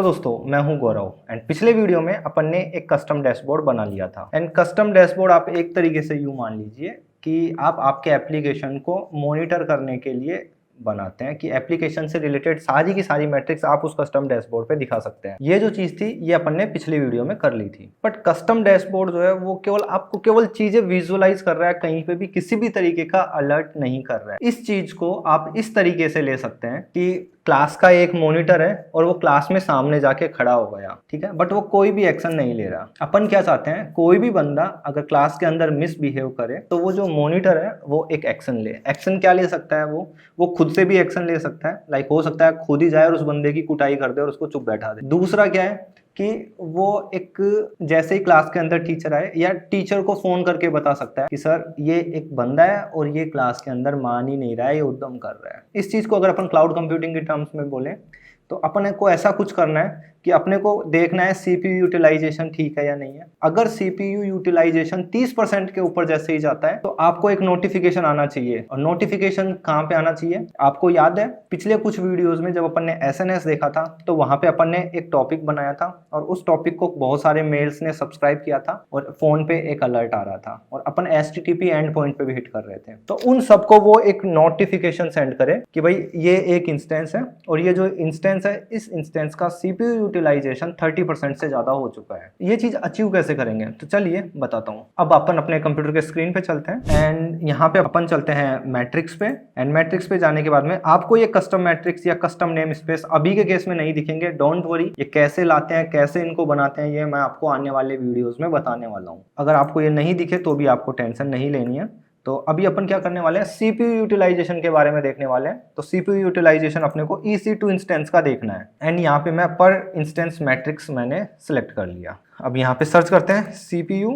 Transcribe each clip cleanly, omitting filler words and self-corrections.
Hello दोस्तों, मैं हूं गौरव एंड पिछले वीडियो में अपन ने एक कस्टम डैशबोर्ड बना लिया था। एंड कस्टम डैशबोर्ड आप एक तरीके से यूं मान लीजिए कि आप आपके एप्लीकेशन को मॉनिटर करने के लिए बनाते हैं कि एप्लीकेशन से रिलेटेड सारी की सारी मैट्रिक्स आप उस कस्टम डैशबोर्ड पे दिखा सकते हैं। ये जो चीज़ थी ये अपन ने पिछली वीडियो में कर ली थी। बट कस्टम डैशबोर्ड जो है वो केवल आपको केवल चीज़ें विजुअलाइज कर रहा है, कहीं पे भी किसी भी तरीके का अलर्ट नहीं कर रहा है। इस चीज़ को आप इस तरीके से ले सकते हैं कि क्लास का एक मॉनिटर है और वो क्लास में सामने जाके खड़ा हो गया, ठीक है, बट वो कोई भी एक्शन नहीं ले रहा। अपन क्या चाहते हैं, कोई भी बंदा अगर क्लास के अंदर मिसबिहेव करे तो वो जो मॉनिटर है वो एक एक्शन ले। एक्शन क्या ले सकता है, वो खुद से भी एक्शन ले सकता है। लाइक हो सकता है खुद ही जाए और उस बंदे की कुटाई कर दे और उसको चुप बैठा दे। दूसरा क्या है कि वो एक जैसे ही क्लास के अंदर टीचर आए या टीचर को फोन करके बता सकता है कि सर ये एक बंदा है और ये क्लास के अंदर मान ही नहीं रहा है, ये उद्यम कर रहा है। इस चीज को अगर अपन क्लाउड कंप्यूटिंग के टर्म्स में बोलें तो अपन को ऐसा कुछ करना है कि अपने को देखना है सीपीयू यूटिलाइजेशन ठीक है या नहीं है। अगर सीपीयू यूटिलाइजेशन 30% के ऊपर जैसे ही जाता है तो आपको एक नोटिफिकेशन आना चाहिए। और नोटिफिकेशन कहाँ पे आना चाहिए, आपको याद है पिछले कुछ वीडियोस में जब अपन ने एसएनएस देखा था तो वहां पे अपन ने एक टॉपिक बनाया था और उस टॉपिक को बहुत सारे मेल्स ने सब्सक्राइब किया था और फोन पे एक अलर्ट आ रहा था और अपन HTTP एंड पॉइंट पे भी हिट कर रहे थे। तो उन सबको वो एक नोटिफिकेशन सेंड करे कि भाई ये एक इंस्टेंस है और ये जो इंस्टेंस है इस इंस्टेंस का सीपीयू यूटिलाइजेशन 30% से ज्यादा हो चुका है। ये चीज अचीव कैसे करेंगे तो चलिए बताता हूँ। अब अपन अपने कंप्यूटर के स्क्रीन पे चलते हैं एंड यहाँ पे अपन चलते हैं मैट्रिक्स पे। एंड मैट्रिक्स पे जाने के बाद में आपको ये कस्टम मैट्रिक्स या कस्टम नेम स्पेस अभी के केस में नहीं दिखेंगे, डोंट वरी। ये कैसे लाते हैं, कैसे इनको बनाते हैं, ये मैं आपको आने वाले वीडियोज में बताने वाला हूँ। अगर आपको ये नहीं दिखे तो भी आपको टेंशन नहीं लेनी है। तो अभी अपन क्या करने वाले हैं, सीपीयू यूटिलाइजेशन के बारे में देखने वाले हैं। तो सीपीयू यूटिलाइजेशन अपने को EC2 इंस्टेंस का देखना है एंड यहाँ पे मैं पर इंस्टेंस मैट्रिक्स मैंने सिलेक्ट कर लिया। अब यहाँ पे सर्च करते हैं सीपीयू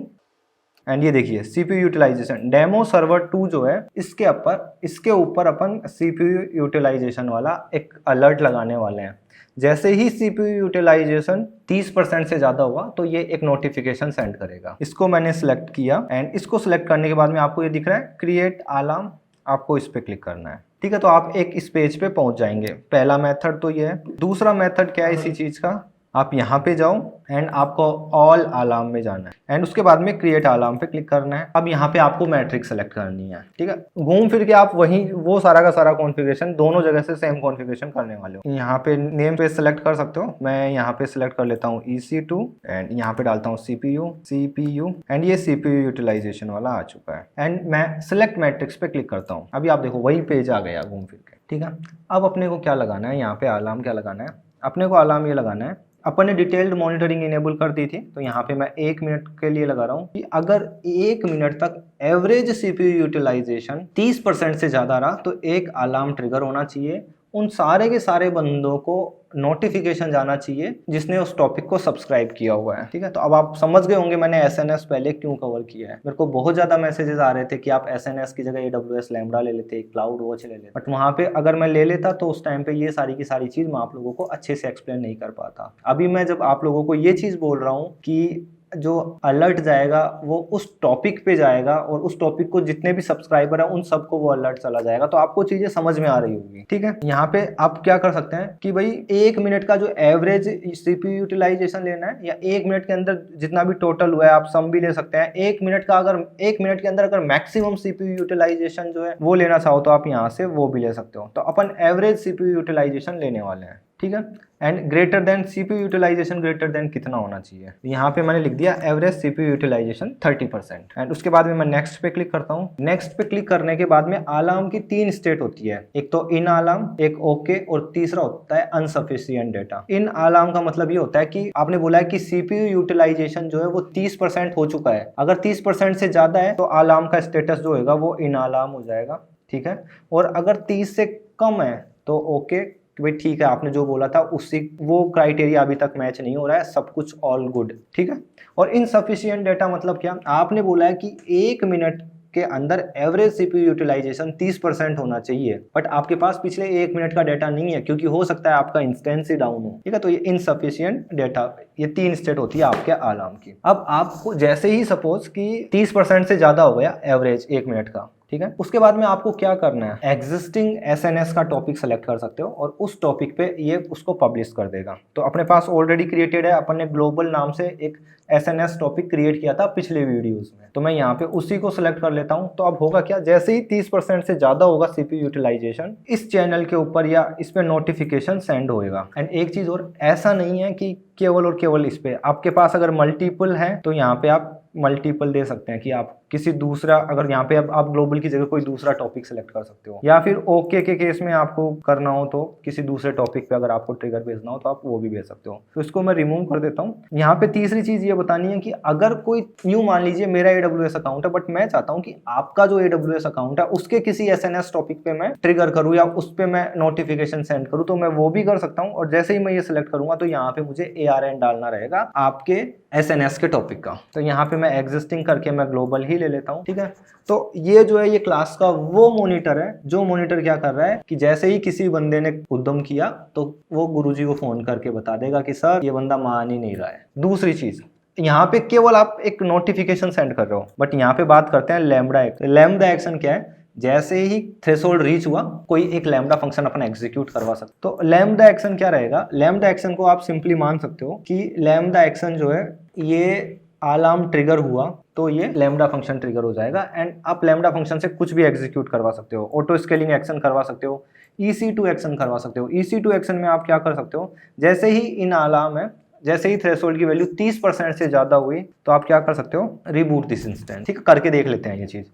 एंड ये देखिए सीपीयू यूटिलाइजेशन डेमो सर्वर 2 जो है इसके ऊपर अपन सीपीयू यूटिलाइजेशन वाला एक अलर्ट लगाने वाले हैं। जैसे ही सीपीयू यूटिलाइजेशन 30% से ज्यादा हुआ तो ये एक नोटिफिकेशन सेंड करेगा। इसको मैंने सिलेक्ट किया एंड इसको सिलेक्ट करने के बाद में आपको ये दिख रहा है क्रिएट अलार्म, आपको इस पे क्लिक करना है, ठीक है। तो आप एक इस पेज पे पहुंच जाएंगे। पहला मेथड तो ये है। दूसरा मेथड क्या है इसी चीज का, आप यहाँ पे जाओ एंड आपको ऑल अलार्म में जाना है एंड उसके बाद में क्रिएट अलार्म पे क्लिक करना है। अब यहाँ पे आपको मैट्रिक्स सेलेक्ट करनी है, ठीक है। घूम फिर के आप वही वो सारा का सारा कॉन्फ़िगरेशन दोनों जगह से सेम कॉन्फ़िगरेशन करने वाले हो। यहाँ पे नेम पे सेलेक्ट कर सकते हो। मैं यहाँ पे सिलेक्ट कर लेता हूँ EC2 एंड यहाँ पे डालता हूँ CPU एंड ये CPU यूटिलाइजेशन वाला आ चुका है एंड मैं सिलेक्ट मैट्रिक्स पे क्लिक करता हूँ। अभी आप देखो वही पेज आ गया घूम फिर के, ठीक है। अब अपने को क्या लगाना है, यहाँ पे अलार्म क्या लगाना है, अपने को अलार्म ये लगाना है। अपन ने डिटेल्ड मॉनिटरिंग इनेबल कर दी थी तो यहाँ पे मैं 1 मिनट के लिए लगा रहा हूँ कि अगर 1 मिनट तक एवरेज सीपीयू यूटिलाइजेशन 30% से ज्यादा रहा तो एक अलार्म ट्रिगर होना चाहिए। उन सारे के सारे बंदों को नोटिफिकेशन जाना चाहिए जिसने उस टॉपिक को सब्सक्राइब किया हुआ है, ठीक है। तो अब आप समझ गए होंगे मैंने एसएनएस पहले क्यों कवर किया है। मेरे को बहुत ज्यादा मैसेजेस आ रहे थे कि आप एसएनएस की जगह AWS लैम्बडा ले लेते, क्लाउड वॉच ले लेते, बट वहां पे अगर मैं ले लेता तो उस टाइम पे ये सारी की सारी चीज मैं आप लोगों को अच्छे से एक्सप्लेन नहीं कर पाता। अभी मैं जब आप लोगों को ये चीज बोल रहा हूँ कि जो अलर्ट जाएगा वो उस टॉपिक पे जाएगा और उस टॉपिक को जितने भी सब्सक्राइबर हैं उन सबको वो अलर्ट चला जाएगा, तो आपको चीजें समझ में आ रही होगी, ठीक है। यहाँ पे आप क्या कर सकते हैं कि भाई 1 मिनट का जो एवरेज सीपीयू यूटिलाइजेशन लेना है या 1 मिनट के अंदर जितना भी टोटल हुआ है आप सम भी ले सकते हैं। 1 मिनट का अगर 1 मिनट के अंदर अगर मैक्सिमम सीपीयू यूटिलाइजेशन जो है वो लेना चाहो तो आप यहाँ से वो भी ले सकते हो। तो अपन एवरेज सीपीयू यूटिलाइजेशन लेने वाले हैं, ठीक है। And greater than CPU utilisation greater than कितना होना चाहिए, यहाँ पे मैंने लिख दिया एवरेज सीपीयू यूटिलाइजेशन 30%। एंड उसके बाद में मैं नेक्स्ट पे क्लिक करता हूँ। नेक्स्ट पे क्लिक करने के बाद में अलार्म की 3 स्टेट होती है, एक तो इन अलार्म, एक ओके और तीसरा होता है अनसफिशिएंट डेटा। इन अलार्म का मतलब ये होता है कि आपने बोला है कि सीपीयू यूटिलाइजेशन जो है वो 30% हो चुका है। अगर 30% से ज्यादा है तो अलार्म का स्टेटस जो होगा वो इन अलार्म हो जाएगा, ठीक है। और अगर 30 से कम है तो ओके कि भाई ठीक है आपने जो बोला था उससे वो क्राइटेरिया अभी तक मैच नहीं हो रहा है, सब कुछ ऑल गुड, ठीक है। और इनसफिशिएंट डेटा मतलब क्या, आपने बोला है कि 1 मिनट के अंदर एवरेज सीपीयू यूटिलाइजेशन 30% होना चाहिए, बट आपके पास पिछले 1 मिनट का डेटा नहीं है क्योंकि हो सकता है आपका इंस्टेंस ही डाउन हो, ठीक है। तो ये इनसफिशिएंट डेटा, ये 3 स्टेट होती है आपके अलार्म की। अब आपको जैसे ही सपोज कि 30% से ज्यादा हो गया एवरेज 1 मिनट का ठीक है। उसके बाद में आपको क्या करना है, एग्जिस्टिंग एसएनएस का टॉपिक सेलेक्ट कर सकते हो और उस टॉपिक पे ये उसको पब्लिश कर देगा। तो अपने पास ऑलरेडी क्रिएटेड है, अपन ने ग्लोबल नाम से एक एसएनएस टॉपिक क्रिएट किया था पिछले वीडियोस में, तो मैं यहाँ पे उसी को सिलेक्ट कर लेता हूँ। तो अब होगा क्या, जैसे ही 30% से ज्यादा होगा सीपीयू यूटिलाइजेशन, इस चैनल के ऊपर या इस पे नोटिफिकेशन सेंड होएगा। एंड एक चीज और, ऐसा नहीं है कि केवल और केवल इस पे, आपके पास अगर मल्टीपल है तो यहाँ पे आप मल्टीपल दे सकते हैं कि आप किसी दूसरा, अगर यहाँ पे अब आप ग्लोबल की जगह कोई दूसरा टॉपिक सेलेक्ट कर सकते हो, या फिर ओके के केस में आपको करना हो तो किसी दूसरे टॉपिक पे अगर आपको ट्रिगर भेजना हो तो आप वो भी भेज सकते हो। तो इसको मैं रिमूव कर देता हूँ। यहाँ पे तीसरी चीज ये बतानी है कि अगर कोई यूं मान लीजिए मेरा AWS अकाउंट है, बट मैं चाहता हूँ कि आपका जो AWS अकाउंट है उसके किसी SNS टॉपिक पे मैं ट्रिगर करूँ या उस पे मैं नोटिफिकेशन सेंड करूँ, तो मैं वो भी कर सकता हूँ। और जैसे ही मैं ये सिलेक्ट करूंगा तो यहाँ पे मुझे ARN डालना रहेगा आपके SNS के टॉपिक का। तो यहाँ पे मैं एग्जिस्टिंग करके मैं ग्लोबल ही ले लेता हूँ, ठीक है। तो ये जो है ये क्लास का वो मॉनिटर है जो मॉनिटर क्या कर रहा है कि जैसे ही किसी बंदे ने उद्यम किया तो वो गुरुजी को फोन करके बता देगा कि सर ये बंदा मान ही नहीं रहा है। दूसरी चीज, यहाँ पे केवल आप एक नोटिफिकेशन सेंड कर रहे हो, बट यहाँ पे बात करते हैं लैम्बडा एक्शन। लैम्बडा एक्शन क्या है, जैसे ही थ्रेशोल्ड रीच हुआ कोई एक लैम्बडा फंक्शन अपन एग्जीक्यूट करवा सकते। तो लैम्बडा एक्शन क्या रहेगा, लैम्बडा एक्शन को आप सिंपली मान सकते हो कि लैम्बडा एक्शन जो है ये अलार्म ट्रिगर हुआ तो ये लैम्बडा फंक्शन ट्रिगर हो जाएगा। एंड आप लैम्बडा फंक्शन से कुछ भी एग्जीक्यूट करवा सकते हो, ऑटो स्केलिंग एक्शन करवा सकते हो, EC2 एक्शन करवा सकते हो। EC2 एक्शन में आप क्या कर सकते हो, जैसे ही इन अलार्म है, जैसे ही थ्रेशोल्ड की वैल्यू 30% से ज्यादा हुई तो आप क्या कर सकते हो, रिबूट दिस इंस्टेंस। ठीक है, करके देख लेते हैं ये चीज।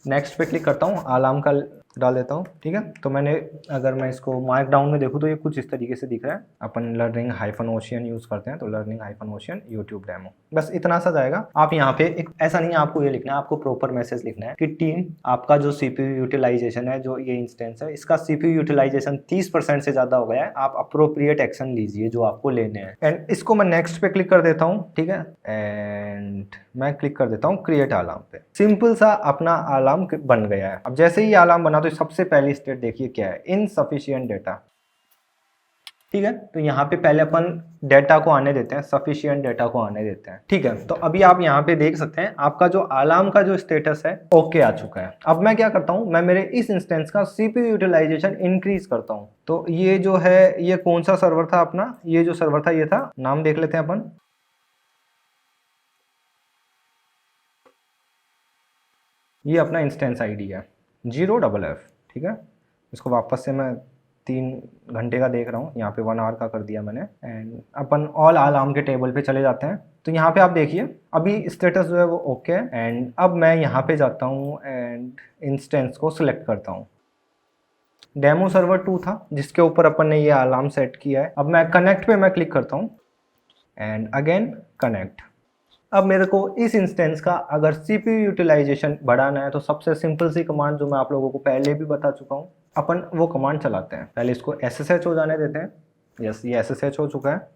नेक्स्ट पे क्लिक करता हूँ, अलार्म का डाल देता हूँ, ठीक है। तो मैंने, अगर मैं इसको मार्क डाउन में देखूँ तो ये कुछ इस तरीके से दिख रहा है। अपन learning-ocean यूज करते हैं तो learning-ocean YouTube डेमो, बस इतना सा जाएगा। आप यहाँ पे एक, ऐसा नहीं है आपको ये लिखना है, आपको प्रॉपर मैसेज लिखना है कि टीम आपका जो CPU यूटिलाइजेशन है, जो ये इंस्टेंस है, इसका CPU यूटिलाइजेशन 30% से ज्यादा हो गया है, आप अप्रोप्रिएट एक्शन लीजिए जो आपको लेने हैं। एंड इसको मैं नेक्स्ट पे क्लिक कर देता हूँ, ठीक है। एंड मैं क्लिक कर देता हूँ क्रिएट अलार्म पे। सिंपल सा अपना अलार्म बन गया है। अब जैसे ही अलार्म बना तो सबसे पहली स्टेट देखिए क्या है, इनसफिशिएंट डेटा, ठीक है। तो यहाँ पे पहले अपन डेटा को आने देते हैं, सफिशिएंट डेटा को आने देते हैं, ठीक है। तो अभी आप यहाँ पे देख सकते हैं आपका जो अलार्म का जो स्टेटस है ओके आ चुका है। अब मैं क्या करता हूँ, मैं मेरे इस इंस्टेंस का CPU यूटिलाइजेशन इंक्रीज करता हूँ। तो ये जो है, ये कौन सा सर्वर था अपना, ये जो सर्वर था ये था, नाम देख लेते हैं अपन, ये अपना इंस्टेंस आईडी है 0FF, ठीक है। इसको वापस से मैं 3 घंटे का देख रहा हूँ, यहाँ पे 1 आवर का कर दिया मैंने। एंड अपन ऑल अलार्म के टेबल पे चले जाते हैं। तो यहाँ पे आप देखिए अभी स्टेटस जो है वो ओके है। एंड अब मैं यहाँ पे जाता हूँ एंड इंस्टेंस को सिलेक्ट करता हूँ। डेमो सर्वर 2 था जिसके ऊपर अपन ने ये अलार्म सेट किया है। अब मैं कनेक्ट पे मैं क्लिक करता हूँ एंड अगेन कनेक्ट। अब मेरे को इस इंस्टेंस का अगर CPU यूटिलाइजेशन बढ़ाना है तो सबसे सिंपल सी कमांड जो मैं आप लोगों को पहले भी बता चुका हूँ, अपन वो कमांड चलाते हैं। पहले इसको SSH हो जाने देते हैं। यस, ये SSH हो चुका है।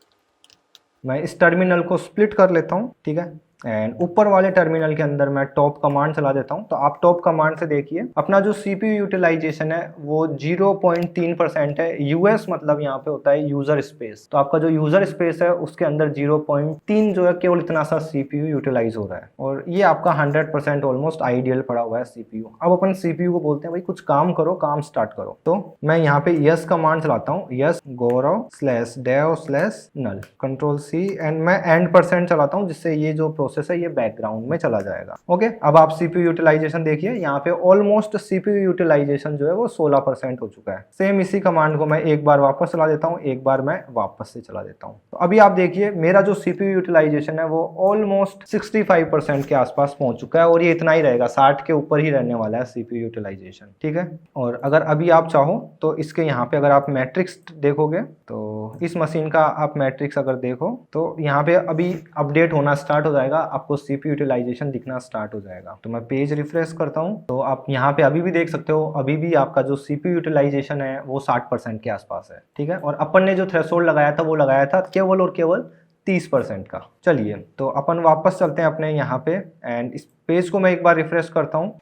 मैं इस टर्मिनल को स्प्लिट कर लेता हूँ, ठीक है। एंड ऊपर वाले टर्मिनल के अंदर मैं टॉप कमांड चला देता हूँ। तो आप टॉप कमांड से देखिए अपना जो CPU यूटिलाइजेशन है वो 0.3% है। यूएस मतलब यहाँ पे होता है यूजर स्पेस। तो आपका जो यूजर स्पेस है उसके अंदर 0.3 जो है, केवल इतना सा CPU यूटिलाइज हो रहा है। और ये आपका 100% ऑलमोस्ट आइडियल पड़ा हुआ है CPU। अब अपन CPU को बोलते हैं भाई कुछ काम करो, काम स्टार्ट करो। तो मैं यहाँ पे यस कमांड चलाता हूँ, यस gorow/dev/null, Ctrl+C, एंड मैं end% चलाता हूँ जिससे ये जो प्रोसेस है ये बैकग्राउंड में चला जाएगा। ओके, अब आप CPU यूटिलाइजेशन देखिए, यहाँ पे ऑलमोस्ट CPU यूटिलाइजेशन जो है वो 16% हो चुका है। सेम इसी कमांड को मैं एक बार वापस चला देता हूँ, एक बार मैं वापस से चला देता हूँ। तो अभी आप देखिए मेरा जो CPU यूटिलाइजेशन है वो ऑलमोस्ट 65% के आसपास पहुंच चुका है। और ये इतना ही रहेगा, 60 के ऊपर ही रहने वाला है CPU यूटिलाइजेशन, ठीक है। और अगर अभी आप चाहो तो इसके यहाँ पे अगर आप मैट्रिक्स देखोगे तो इस मशीन का आप मैट्रिक्स अगर देखो तो यहाँ पे अभी अपडेट होना स्टार्ट हो जाएगा, आपको CPU यूटिलाइजेशन दिखना स्टार्ट हो जाएगा। तो मैं पेज रिफ्रेश करता हूँ तो आप यहाँ पे अभी भी देख सकते हो, अभी भी आपका जो CPU यूटिलाइजेशन है वो 60% के आसपास है, ठीक है। और अपन ने जो थ्रेशोल्ड लगाया था वो लगाया था केवल और केवल 30% का। चलिए तो अपन वापस चलते हैं अपने यहाँ पे एंड इस पेज को मैं एक बार रिफ्रेश करता हूँ।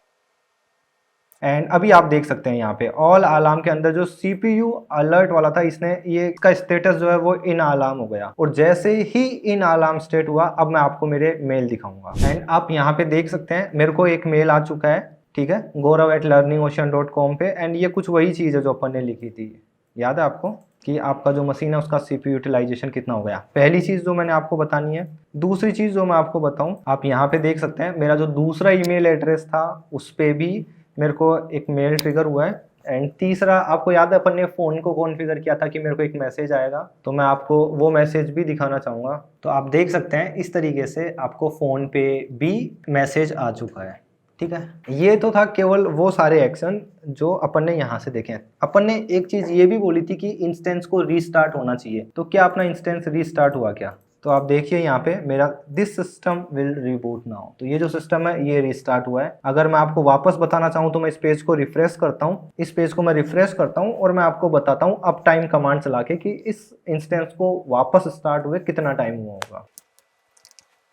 एंड अभी आप देख सकते हैं यहाँ पे ऑल अलार्म के अंदर जो CPU अलर्ट वाला था, इसने ये इसका स्टेटस जो है वो इन अलार्म हो गया। और जैसे ही इन अलार्म स्टेट हुआ, अब मैं आपको मेरे मेल दिखाऊंगा। एंड आप यहाँ पे देख सकते हैं मेरे को एक मेल आ चुका है, ठीक है, gaurav@learningocean.com पे। एंड ये कुछ वही चीज़ है जो अपन ने लिखी थी, याद है आपको कि आपका जो मशीन है उसका CPU यूटिलाइजेशन कितना हो गया। पहली चीज़ जो मैंने आपको बतानी है। दूसरी चीज़ जो मैं आपको बताऊं, आप यहाँ पे देख सकते हैं मेरा जो दूसरा ईमेल एड्रेस था उस पर भी मेरे को एक मेल ट्रिगर हुआ है। एंड तीसरा, आपको याद है अपन ने फ़ोन को कॉन्फ़िगर किया था कि मेरे को एक मैसेज आएगा, तो मैं आपको वो मैसेज भी दिखाना चाहूँगा। तो आप देख सकते हैं इस तरीके से आपको फ़ोन पे भी मैसेज आ चुका है, ठीक है। ये तो था केवल वो सारे एक्शन जो अपन ने यहाँ से देखे हैं। अपन ने एक चीज़ ये भी बोली थी कि इंस्टेंस को रीस्टार्ट होना चाहिए, तो क्या अपना इंस्टेंस रीस्टार्ट हुआ क्या? तो आप देखिए यहाँ पे मेरा this system will reboot now, तो ये जो सिस्टम है ये रीस्टार्ट हुआ है। अगर मैं आपको वापस बताना चाहूँ तो मैं इस पेज को रिफ्रेश करता हूँ, इस पेज को मैं रिफ्रेश करता हूँ और मैं आपको बताता हूँ अप टाइम कमांड चला के कि इस इंस्टेंस को वापस स्टार्ट हुए कितना टाइम हुआ होगा।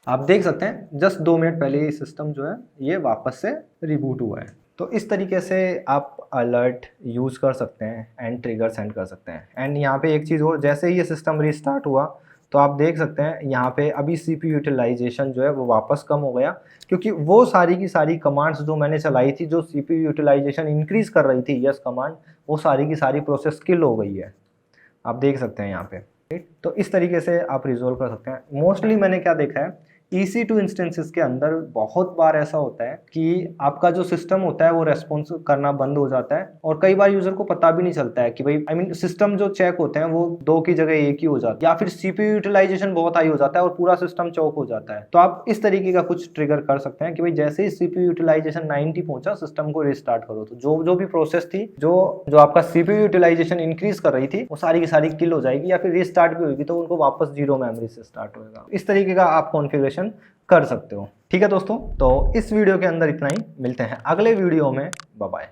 आप देख सकते हैं जस्ट 2 मिनट पहले ये सिस्टम जो है ये वापस से रिबूट हुआ है। तो इस तरीके से आप अलर्ट यूज़ कर सकते हैं एंड ट्रिगर सेंड कर सकते हैं। एंड यहाँ पे एक चीज़ और, जैसे ही ये सिस्टम रीस्टार्ट हुआ तो आप देख सकते हैं यहाँ पे अभी CPU यूटिलाइजेशन जो है वो वापस कम हो गया, क्योंकि वो सारी की सारी कमांड्स जो मैंने चलाई थी जो CPU यूटिलाइजेशन इंक्रीज़ कर रही थी, यस कमांड, वो सारी की सारी प्रोसेस किल हो गई है। आप देख सकते हैं यहाँ पे। तो इस तरीके से आप रिजोल्व कर सकते हैं। मोस्टली मैंने क्या देखा है, EC2 इंस्टेंसेस के अंदर बहुत बार ऐसा होता है कि आपका जो सिस्टम होता है वो रेस्पॉन्स करना बंद हो जाता है और कई बार यूजर को पता भी नहीं चलता है कि भाई सिस्टम जो चेक होते हैं वो 2 की जगह 1 ही हो जाता है, या फिर CPU यूटिलाइजेशन बहुत हाई हो जाता है और पूरा सिस्टम चौक हो जाता है। तो आप इस तरीके का कुछ ट्रिगर कर सकते हैं कि भाई जैसे ही CPU यूटिलाइजेशन 90 पहुंचा, सिस्टम को रिस्टार्ट करो, तो जो भी प्रोसेस थी जो आपका CPU यूटिलाइजेशन इंक्रीज कर रही थी वो सारी की सारी किल हो जाएगी, या फिर रिस्टार्ट भी होगी तो उनको वापस 0 मेमोरी से स्टार्ट होगा। इस तरीके का आप कॉन्फ़िगरेशन कर सकते हो, ठीक है दोस्तों। तो इस वीडियो के अंदर इतना ही, मिलते हैं अगले वीडियो में, बाय बाय।